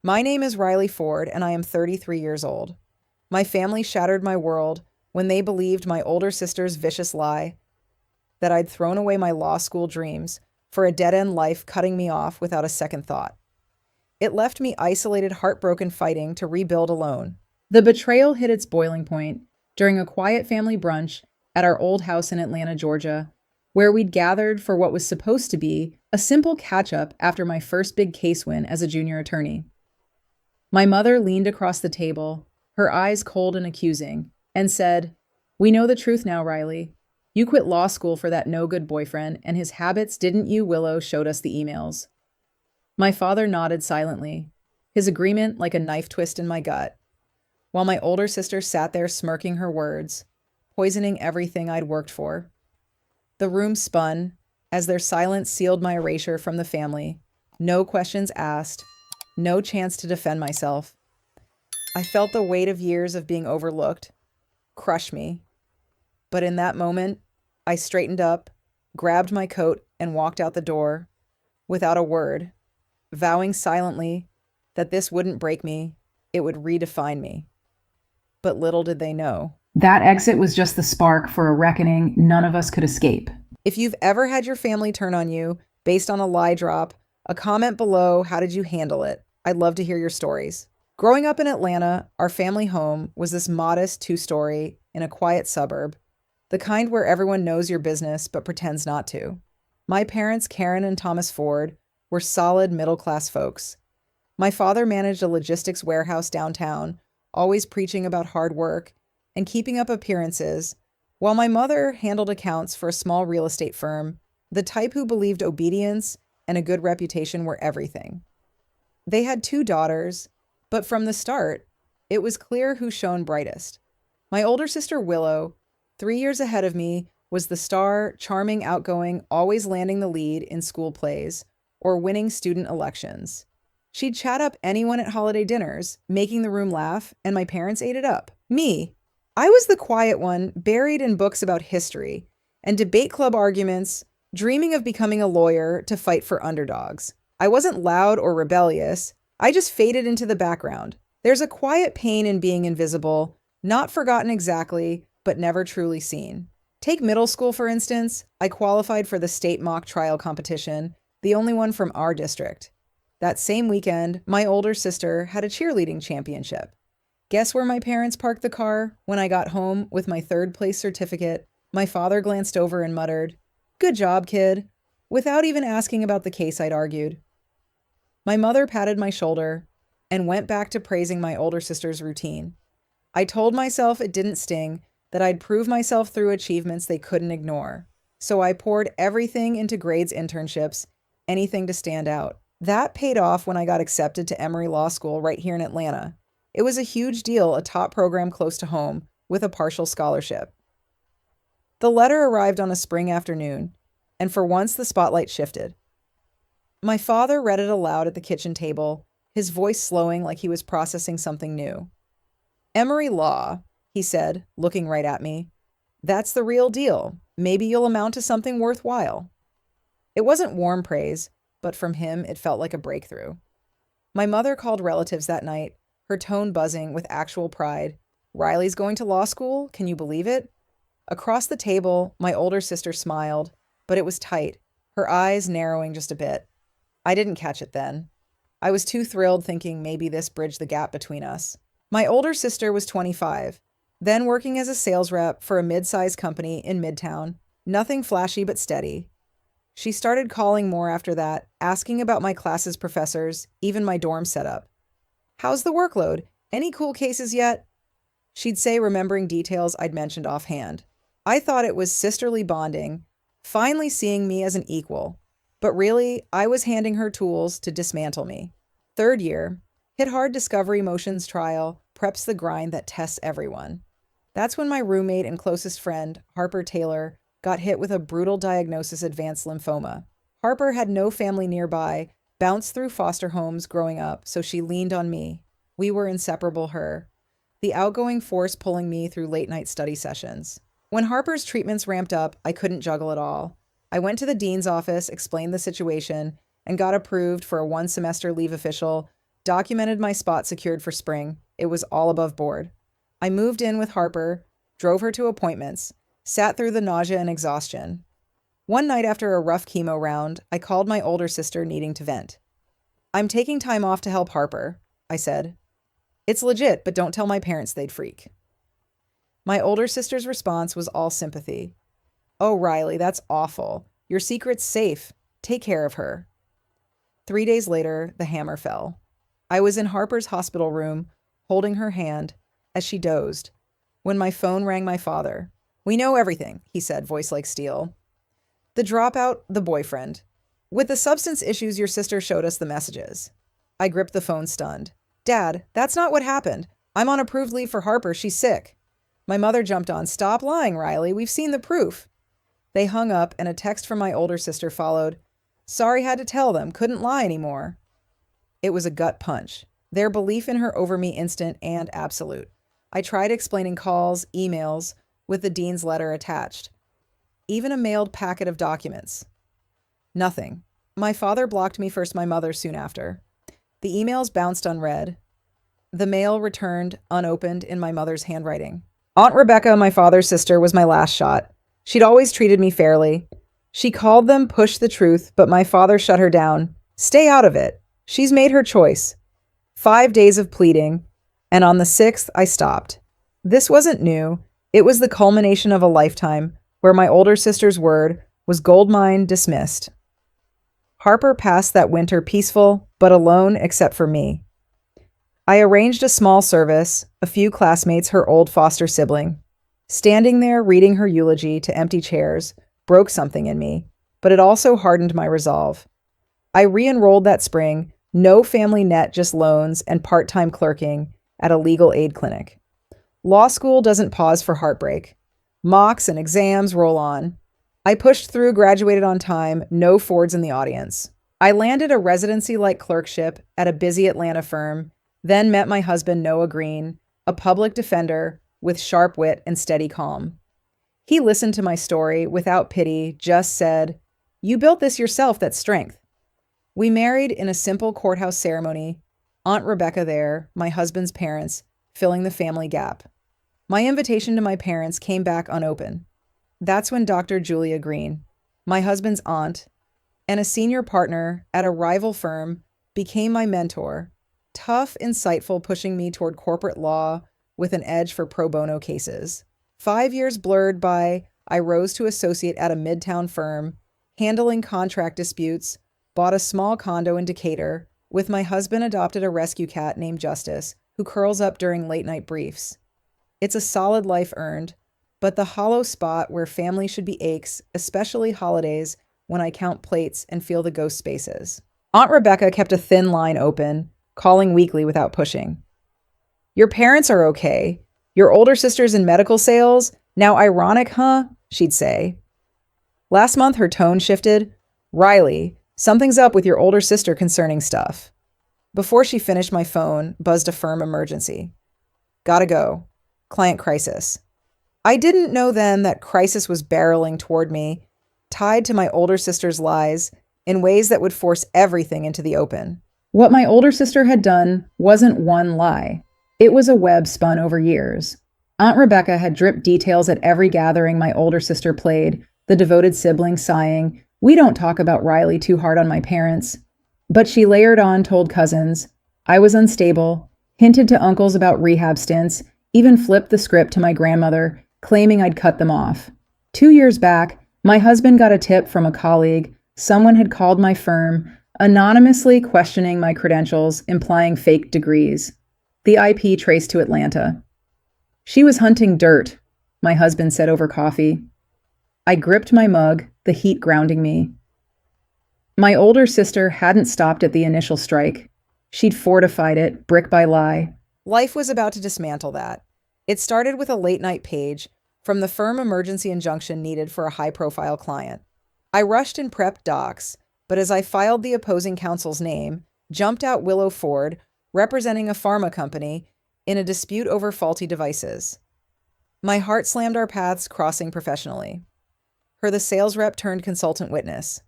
My name is Riley Ford, and I am 33 years old. My family shattered my world when they believed my older sister's vicious lie that I'd thrown away my law school dreams for a dead end life, cutting me off without a second thought. It left me isolated, heartbroken, fighting to rebuild alone. The betrayal hit its boiling point during a quiet family brunch at our old house in Atlanta, Georgia, where we'd gathered for what was supposed to be a simple catch up after my first big case win as a junior attorney. My mother leaned across the table, her eyes cold and accusing, and said, "We know the truth now, Riley. You quit law school for that no good boyfriend and his habits, didn't you?" Willow showed us the emails. My father nodded silently, his agreement like a knife twist in my gut, while my older sister sat there smirking her words, poisoning everything I'd worked for. The room spun as their silence sealed my erasure from the family. No questions asked, no chance to defend myself. I felt the weight of years of being overlooked crush me. But in that moment, I straightened up, grabbed my coat, and walked out the door without a word, vowing silently that this wouldn't break me, it would redefine me. But little did they know. That exit was just the spark for a reckoning none of us could escape. If you've ever had your family turn on you based on a lie drop, a comment below. How did you handle it? I'd love to hear your stories. Growing up in Atlanta, our family home was this modest 2-story in a quiet suburb, the kind where everyone knows your business but pretends not to. My parents, Karen and Thomas Ford, were solid middle-class folks. My father managed a logistics warehouse downtown, always preaching about hard work and keeping up appearances, while my mother handled accounts for a small real estate firm, the type who believed obedience and a good reputation were everything. They had 2 daughters, but from the start, it was clear who shone brightest. My older sister Willow, 3 years ahead of me, was the star, charming, outgoing, always landing the lead in school plays or winning student elections. She'd chat up anyone at holiday dinners, making the room laugh, and my parents ate it up. Me, I was the quiet one, buried in books about history and debate club arguments, dreaming of becoming a lawyer to fight for underdogs. I wasn't loud or rebellious. I just faded into the background. There's a quiet pain in being invisible, not forgotten exactly, but never truly seen. Take middle school, for instance. I qualified for the state mock trial competition, the only one from our district. That same weekend, my older sister had a cheerleading championship. Guess where my parents parked the car when I got home with my 3rd place certificate? My father glanced over and muttered, "Good job, kid," without even asking about the case I'd argued. My mother patted my shoulder and went back to praising my older sister's routine. I told myself it didn't sting, that I'd prove myself through achievements they couldn't ignore. So I poured everything into grades, internships, anything to stand out. That paid off when I got accepted to Emory Law School right here in Atlanta. It was a huge deal, a top program close to home, with a partial scholarship. The letter arrived on a spring afternoon, and for once the spotlight shifted. My father read it aloud at the kitchen table, his voice slowing like he was processing something new. "Emory Law," he said, looking right at me. "That's the real deal. Maybe you'll amount to something worthwhile." It wasn't warm praise, but from him it felt like a breakthrough. My mother called relatives that night, her tone buzzing with actual pride. "Riley's going to law school? Can you believe it?" Across the table, my older sister smiled, but it was tight, her eyes narrowing just a bit. I didn't catch it then. I was too thrilled, thinking maybe this bridged the gap between us. My older sister was 25, then working as a sales rep for a mid-sized company in Midtown. Nothing flashy but steady. She started calling more after that, asking about my classes' professors, even my dorm setup. "How's the workload? Any cool cases yet?" She'd say, remembering details I'd mentioned offhand. I thought it was sisterly bonding, finally seeing me as an equal. But really, I was handing her tools to dismantle me. 3rd year, hit hard discovery motions trial, preps the grind that tests everyone. That's when my roommate and closest friend, Harper Taylor, got hit with a brutal diagnosis: advanced lymphoma. Harper had no family nearby, bounced through foster homes growing up, so she leaned on me. We were inseparable, her, the outgoing force pulling me through late-night study sessions. When Harper's treatments ramped up, I couldn't juggle it all. I went to the dean's office, explained the situation, and got approved for a 1-semester leave official, documented my spot secured for spring. It was all above board. I moved in with Harper, drove her to appointments, sat through the nausea and exhaustion. One night after a rough chemo round, I called my older sister needing to vent. "I'm taking time off to help Harper," I said. "It's legit, but don't tell my parents, they'd freak." My older sister's response was all sympathy. "Oh, Riley, that's awful. Your secret's safe. Take care of her." 3 days later, the hammer fell. I was in Harper's hospital room, holding her hand, as she dozed, when my phone rang my father. "We know everything," he said, voice like steel. "The dropout, the boyfriend. With the substance issues, your sister showed us the messages." I gripped the phone, stunned. "Dad, that's not what happened. I'm on approved leave for Harper. She's sick." My mother jumped on. "Stop lying, Riley. We've seen the proof." They hung up, and a text from my older sister followed. "Sorry, had to tell them. Couldn't lie anymore." It was a gut punch. Their belief in her over me instant and absolute. I tried explaining calls, emails, with the dean's letter attached. Even a mailed packet of documents. Nothing. My father blocked me, first my mother soon after. The emails bounced unread. The mail returned unopened in my mother's handwriting. Aunt Rebecca, my father's sister, was my last shot. She'd always treated me fairly. She called them push the truth, but my father shut her down. "Stay out of it. She's made her choice." 5 days of pleading, and on the 6th, I stopped. This wasn't new. It was the culmination of a lifetime where my older sister's word was gold mine dismissed. Harper passed that winter peaceful, but alone except for me. I arranged a small service, a few classmates, her old foster sibling. Standing there reading her eulogy to empty chairs broke something in me, but it also hardened my resolve. I re-enrolled that spring, no family net, just loans and part-time clerking at a legal aid clinic. Law school doesn't pause for heartbreak. Mocks and exams roll on. I pushed through, graduated on time, no Fords in the audience. I landed a residency-like clerkship at a busy Atlanta firm, then met my husband, Noah Green, a public defender with sharp wit and steady calm. He listened to my story without pity, just said, "You built this yourself, that's strength." We married in a simple courthouse ceremony, Aunt Rebecca there, my husband's parents, filling the family gap. My invitation to my parents came back unopened. That's when Dr. Julia Green, my husband's aunt, and a senior partner at a rival firm, became my mentor, tough, insightful, pushing me toward corporate law with an edge for pro bono cases. 5 years blurred by, I rose to associate at a midtown firm, handling contract disputes, bought a small condo in Decatur, with my husband adopted a rescue cat named Justice, who curls up during late-night briefs. It's a solid life earned, but the hollow spot where family should be aches, especially holidays, when I count plates and feel the ghost spaces. Aunt Rebecca kept a thin line open, calling weekly without pushing. "Your parents are okay. Your older sister's in medical sales. Now ironic, huh?" she'd say. Last month, her tone shifted. "Riley, something's up with your older sister concerning stuff." Before she finished, my phone buzzed a firm emergency. "Gotta go. Client crisis." I didn't know then that crisis was barreling toward me, tied to my older sister's lies in ways that would force everything into the open. What my older sister had done wasn't one lie. It was a web spun over years. Aunt Rebecca had dripped details at every gathering my older sister played, the devoted sibling sighing, "We don't talk about Riley too hard on my parents." But she layered on, told cousins I was unstable, hinted to uncles about rehab stints, even flipped the script to my grandmother, claiming I'd cut them off. 2 years back, my husband got a tip from a colleague. Someone had called my firm, anonymously questioning my credentials, implying fake degrees. The IP traced to Atlanta. "She was hunting dirt," my husband said over coffee. I gripped my mug, the heat grounding me. My older sister hadn't stopped at the initial strike. She'd fortified it, brick by lie. Life was about to dismantle that. It started with a late-night page from the firm emergency injunction needed for a high-profile client. I rushed and prepped docs, but as I filed the opposing counsel's name, jumped out Willow Ford, representing a pharma company, in a dispute over faulty devices. My heart slammed, our paths crossing professionally. Her the sales rep turned consultant witness.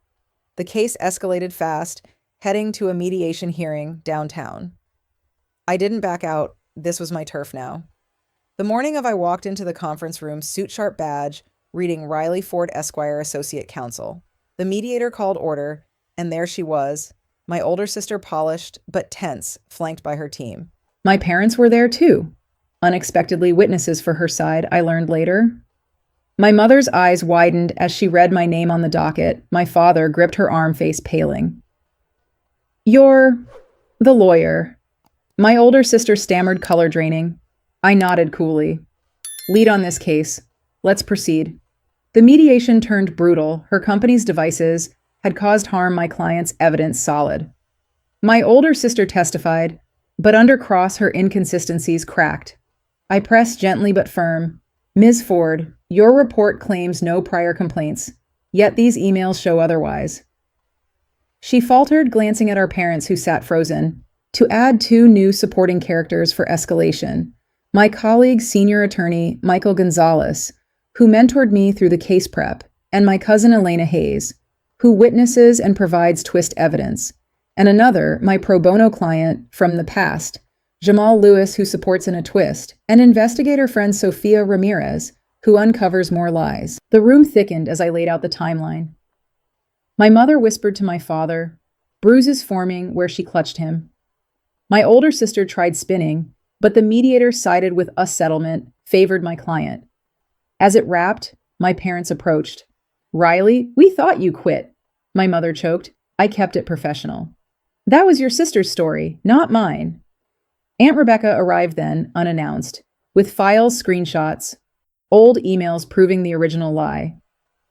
The case escalated fast, heading to a mediation hearing downtown. I didn't back out. This was my turf now. The morning of I walked into the conference room, suit sharp badge, reading Riley Ford Esquire, Associate Counsel. The mediator called order, and there she was, my older sister polished but tense, flanked by her team. My parents were there too. Unexpectedly witnesses for her side, I learned later. My mother's eyes widened as she read my name on the docket. My father gripped her arm, face paling. You're the lawyer. My older sister stammered, color draining. I nodded coolly. Lead on this case. Let's proceed. The mediation turned brutal. Her company's devices had caused harm, my client's evidence solid. My older sister testified, but under cross her inconsistencies cracked. I pressed gently but firm. Ms. Ford, your report claims no prior complaints, yet these emails show otherwise. She faltered, glancing at our parents who sat frozen. To add two new supporting characters for escalation, my colleague, senior attorney Michael Gonzalez, who mentored me through the case prep, and my cousin Elena Hayes, who witnesses and provides twist evidence, and another, my pro bono client from the past, Jamal Lewis, who supports in a twist, and investigator friend Sophia Ramirez, who uncovers more lies. The room thickened as I laid out the timeline. My mother whispered to my father, bruises forming where she clutched him. My older sister tried spinning, but the mediator sided with a settlement, favored my client. As it wrapped, my parents approached. Riley, we thought you quit. My mother choked. I kept it professional. That was your sister's story, not mine. Aunt Rebecca arrived then, unannounced, with files, screenshots, old emails proving the original lie.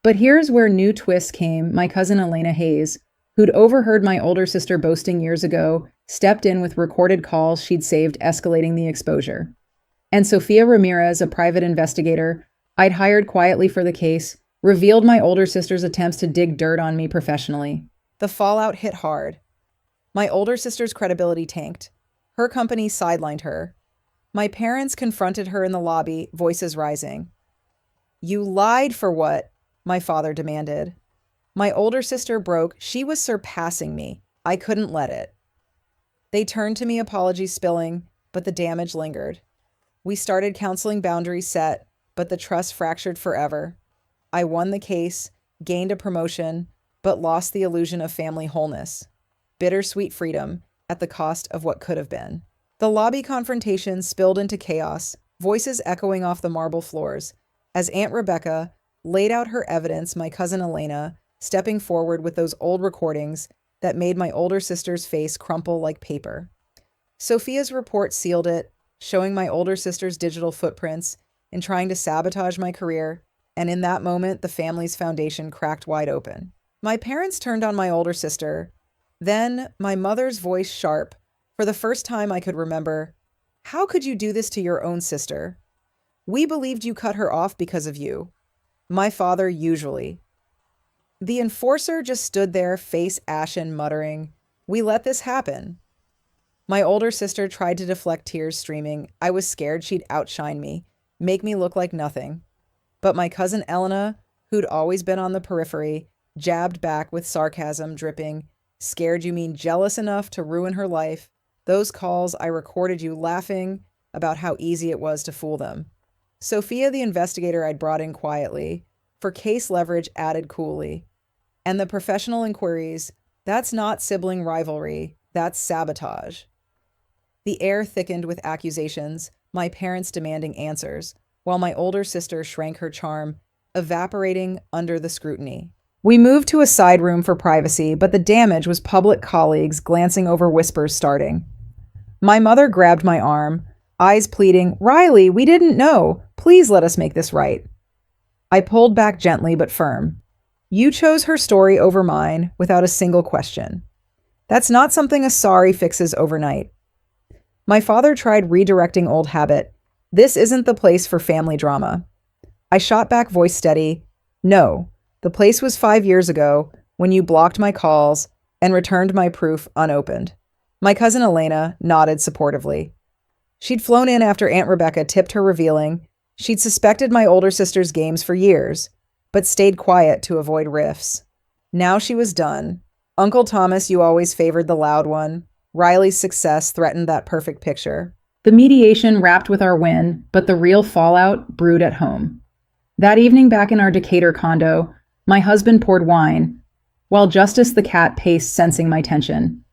But here's where new twists came. My cousin Elena Hayes, who'd overheard my older sister boasting years ago, stepped in with recorded calls she'd saved, escalating the exposure. And Sophia Ramirez, a private investigator I'd hired quietly for the case, revealed my older sister's attempts to dig dirt on me professionally. The fallout hit hard. My older sister's credibility tanked. Her company sidelined her. My parents confronted her in the lobby, voices rising. You lied for what? My father demanded. My older sister broke. She was surpassing me. I couldn't let it. They turned to me, apologies spilling, but the damage lingered. We started counseling, boundaries set, but the trust fractured forever. I won the case, gained a promotion, but lost the illusion of family wholeness. Bittersweet freedom at the cost of what could have been. The lobby confrontation spilled into chaos, voices echoing off the marble floors. As Aunt Rebecca laid out her evidence, my cousin Elena, stepping forward with those old recordings that made my older sister's face crumple like paper. Sophia's report sealed it, showing my older sister's digital footprints in trying to sabotage my career, and in that moment, the family's foundation cracked wide open. My parents turned on my older sister. Then, my mother's voice sharp. For the first time I could remember, how could you do this to your own sister? We believed you cut her off because of you. My father, usually. The enforcer just stood there, face ashen, muttering, we let this happen. My older sister tried to deflect tears streaming. I was scared she'd outshine me, make me look like nothing. But my cousin Elena, who'd always been on the periphery, jabbed back with sarcasm dripping, scared you mean jealous enough to ruin her life? Those calls, I recorded you laughing about how easy it was to fool them. Sophia, the investigator I'd brought in quietly, for case leverage, added coolly. And the professional inquiries, that's not sibling rivalry, that's sabotage. The air thickened with accusations, my parents demanding answers, while my older sister shrank, her charm evaporating under the scrutiny. We moved to a side room for privacy, but the damage was public, colleagues glancing over, whispers starting. My mother grabbed my arm, eyes pleading, Riley, we didn't know. Please let us make this right. I pulled back gently but firm. You chose her story over mine without a single question. That's not something a sorry fixes overnight. My father tried redirecting old habit. This isn't the place for family drama. I shot back, voice steady. No, the place was 5 years ago when you blocked my calls and returned my proof unopened. My cousin Elena nodded supportively. She'd flown in after Aunt Rebecca tipped her, revealing she'd suspected my older sister's games for years, but stayed quiet to avoid rifts. Now she was done. Uncle Thomas, you always favored the loud one. Riley's success threatened that perfect picture. The mediation wrapped with our win, but the real fallout brewed at home. That evening back in our Decatur condo, my husband poured wine, while Justice the cat paced, sensing my tension.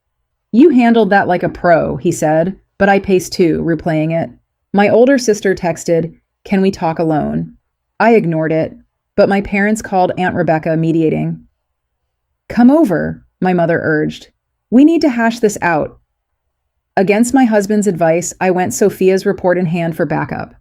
"You handled that like a pro," he said, but I paced too, replaying it. My older sister texted, "Can we talk alone?" I ignored it, but my parents called Aunt Rebecca, mediating. "Come over," my mother urged. "We need to hash this out." Against my husband's advice, I went Sophia's report in hand for backup.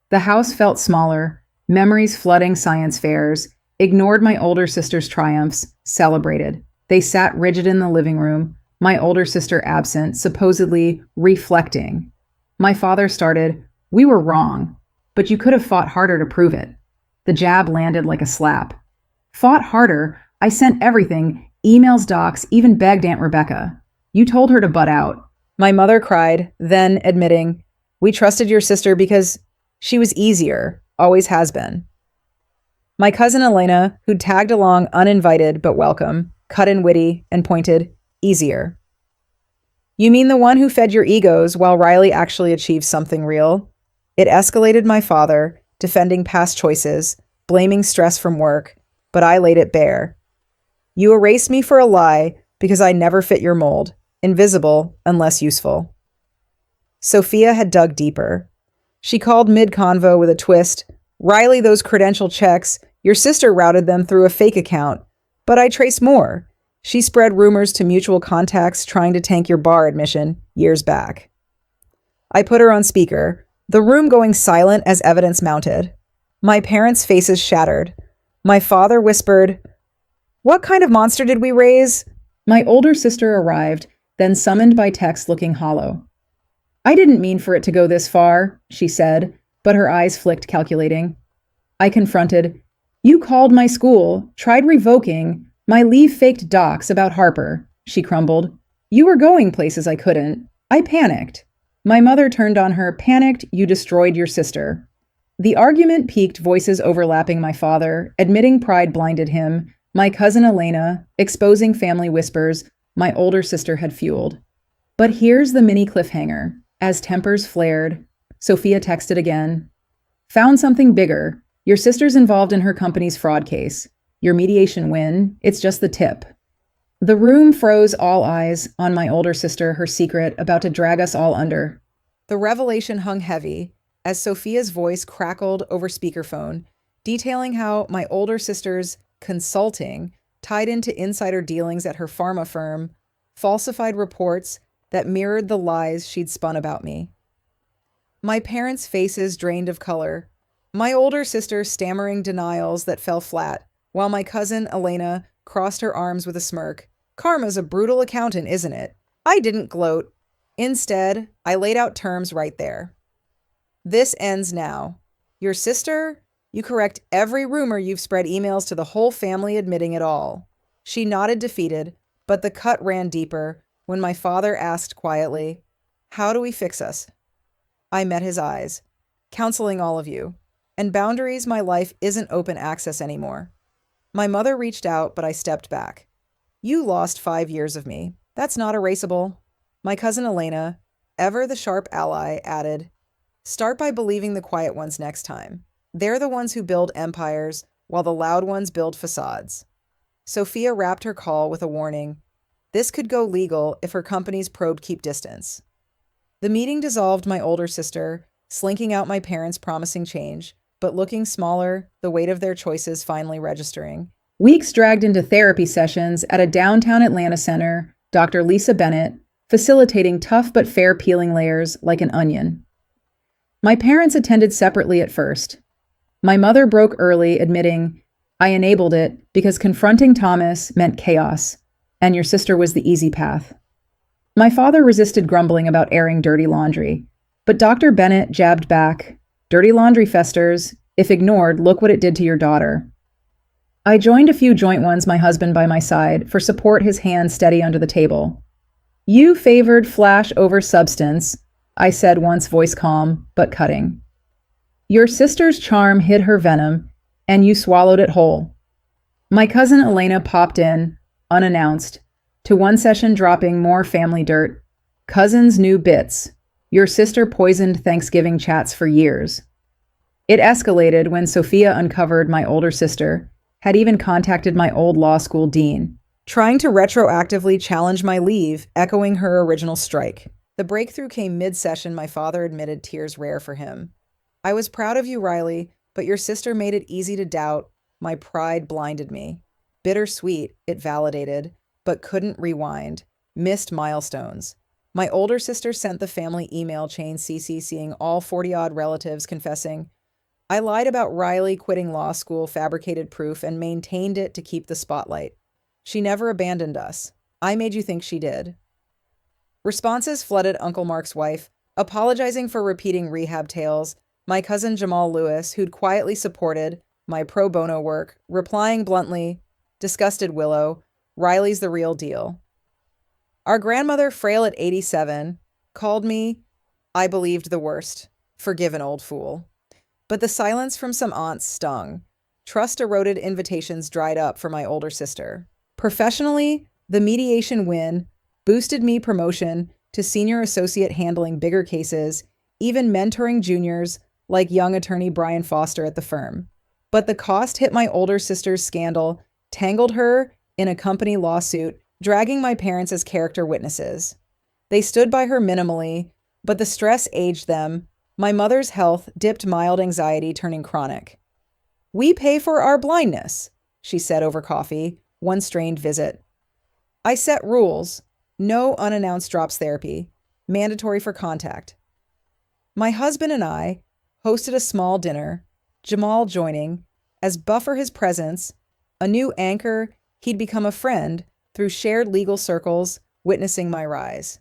The house felt smaller, memories flooding science fairs, ignored my older sister's triumphs, celebrated. They sat rigid in the living room, my older sister absent, supposedly reflecting. My father started, "We were wrong, but you could have fought harder to prove it." The jab landed like a slap. Fought harder? I sent everything, emails, docs, even begged Aunt Rebecca. You told her to butt out. My mother cried, then admitting, "We trusted your sister because she was easier, always has been." My cousin Elena, who'd tagged along uninvited but welcome, cut in witty and pointed, "Easier. You mean the one who fed your egos while Riley actually achieved something real?" It escalated my father, defending past choices, blaming stress from work, but I laid it bare. "You erased me for a lie because I never fit your mold, invisible unless useful." Sophia had dug deeper. She called mid-convo with a twist, "Riley, those credential checks, your sister routed them through a fake account, but I traced more. She spread rumors to mutual contacts trying to tank your bar admission years back." I put her on speaker, the room going silent as evidence mounted. My parents' faces shattered. My father whispered, "What kind of monster did we raise?" My older sister arrived, then summoned by text looking hollow. "I didn't mean for it to go this far," she said, but her eyes flicked, calculating. I confronted, "You called my school, tried revoking my leave, faked docs about Harper," she crumbled. "You were going places I couldn't. I panicked." My mother turned on her, "Panicked, you destroyed your sister." The argument piqued, voices overlapping. My father, admitting pride blinded him, my cousin Elena, exposing family whispers my older sister had fueled. But here's the mini cliffhanger. As tempers flared, Sophia texted again. "Found something bigger. Your sister's involved in her company's fraud case. Your mediation win, it's just the tip." The room froze, all eyes on my older sister, her secret about to drag us all under. The revelation hung heavy as Sophia's voice crackled over speakerphone, detailing how my older sister's consulting tied into insider dealings at her pharma firm, falsified reports that mirrored the lies she'd spun about me. My parents' faces drained of color, my older sister stammering denials that fell flat, while my cousin Elena crossed her arms with a smirk. "Karma's a brutal accountant, isn't it?" I didn't gloat. Instead, I laid out terms right there. "This ends now. Your sister, you correct every rumor you've spread, emails to the whole family admitting it all." She nodded, defeated, but the cut ran deeper when my father asked quietly, "How do we fix us?" I met his eyes. "Counseling all of you. And boundaries, my life isn't open access anymore." My mother reached out, but I stepped back. "You lost 5 years of me. That's not erasable." My cousin Elena, ever the sharp ally, added, "Start by believing the quiet ones next time. They're the ones who build empires, while the loud ones build facades." Sophia wrapped her call with a warning. This could go legal if her company's probed keep distance. The meeting dissolved my older sister, slinking out my parents' promising change, but looking smaller, the weight of their choices finally registering. Weeks dragged into therapy sessions at a downtown Atlanta center, Dr. Lisa Bennett, facilitating tough but fair peeling layers like an onion. My parents attended separately at first. My mother broke early, admitting, "I enabled it because confronting Thomas meant chaos, and your sister was the easy path." My father resisted, grumbling about airing dirty laundry, but Dr. Bennett jabbed back, "Dirty laundry festers. If ignored, look what it did to your daughter." I joined a few joint ones, my husband by my side, for support, his hand steady under the table. "You favored flash over substance," I said once, voice calm, but cutting. "Your sister's charm hid her venom, and you swallowed it whole." My cousin Elena popped in, unannounced, to one session dropping more family dirt. Cousins knew bits. Your sister poisoned Thanksgiving chats for years. It escalated when Sophia uncovered my older sister had even contacted my old law school dean, trying to retroactively challenge my leave, echoing her original strike. The breakthrough came mid-session. My father admitted tears rare for him. I was proud of you, Riley, but your sister made it easy to doubt. My pride blinded me. Bittersweet, it validated, but couldn't rewind. Missed milestones. My older sister sent the family email chain CCing all 40-odd relatives confessing, I lied about Riley quitting law school, fabricated proof, and maintained it to keep the spotlight. She never abandoned us. I made you think she did. Responses flooded Uncle Mark's wife, apologizing for repeating rehab tales, my cousin Jamal Lewis, who'd quietly supported my pro bono work, replying bluntly, disgusted Willow, Riley's the real deal. Our grandmother, frail at 87, called me, I believed the worst. Forgive an old fool. But the silence from some aunts stung. Trust-eroded invitations dried up for my older sister. Professionally, the mediation win boosted me promotion to senior associate handling bigger cases, even mentoring juniors like young attorney Brian Foster at the firm. But the cost hit my older sister's scandal, tangled her in a company lawsuit, dragging my parents as character witnesses. They stood by her minimally, but the stress aged them. My mother's health dipped mild anxiety, turning chronic. We pay for our blindness, she said over coffee, one strained visit. I set rules. No unannounced drops therapy. Mandatory for contact. My husband and I hosted a small dinner, Jamal joining, as buffer his presence, a new anchor, he'd become a friend through shared legal circles, witnessing my rise.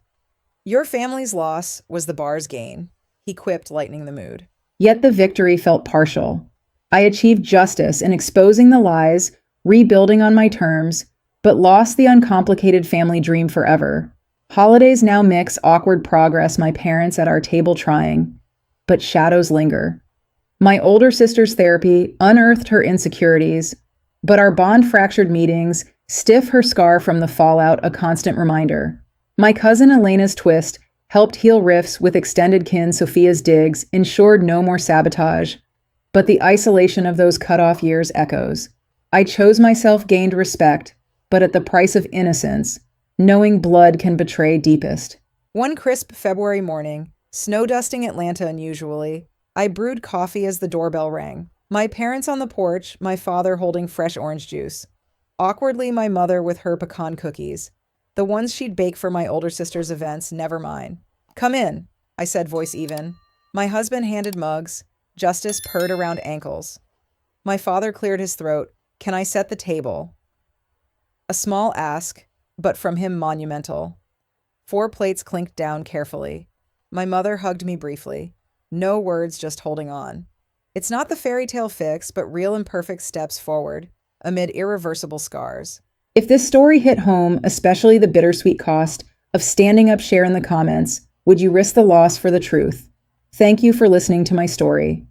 Your family's loss was the bar's gain, he quipped, lightening the mood. Yet the victory felt partial. I achieved justice in exposing the lies, rebuilding on my terms, but lost the uncomplicated family dream forever. Holidays now mix awkward progress, my parents at our table trying, but shadows linger. My older sister's therapy unearthed her insecurities, but our bond-fractured meetings stiff her scar from the fallout, a constant reminder. My cousin Elena's twist helped heal rifts with extended kin. Sophia's digs ensured no more sabotage, but the isolation of those cut-off years echoes. I chose myself, gained respect, but at the price of innocence, knowing blood can betray deepest. One crisp February morning, snow dusting Atlanta unusually, I brewed coffee as the doorbell rang. My parents on the porch, my father holding fresh orange juice. Awkwardly, my mother with her pecan cookies. The ones she'd bake for my older sister's events, never mine. Come in, I said, voice even. My husband handed mugs. Justice purred around ankles. My father cleared his throat. Can I set the table? A small ask, but from him monumental. 4 plates clinked down carefully. My mother hugged me briefly. No words, just holding on. It's not the fairy tale fix, but real imperfect steps forward, amid irreversible scars. If this story hit home, especially the bittersweet cost of standing up, share in the comments. Would you risk the loss for the truth? Thank you for listening to my story.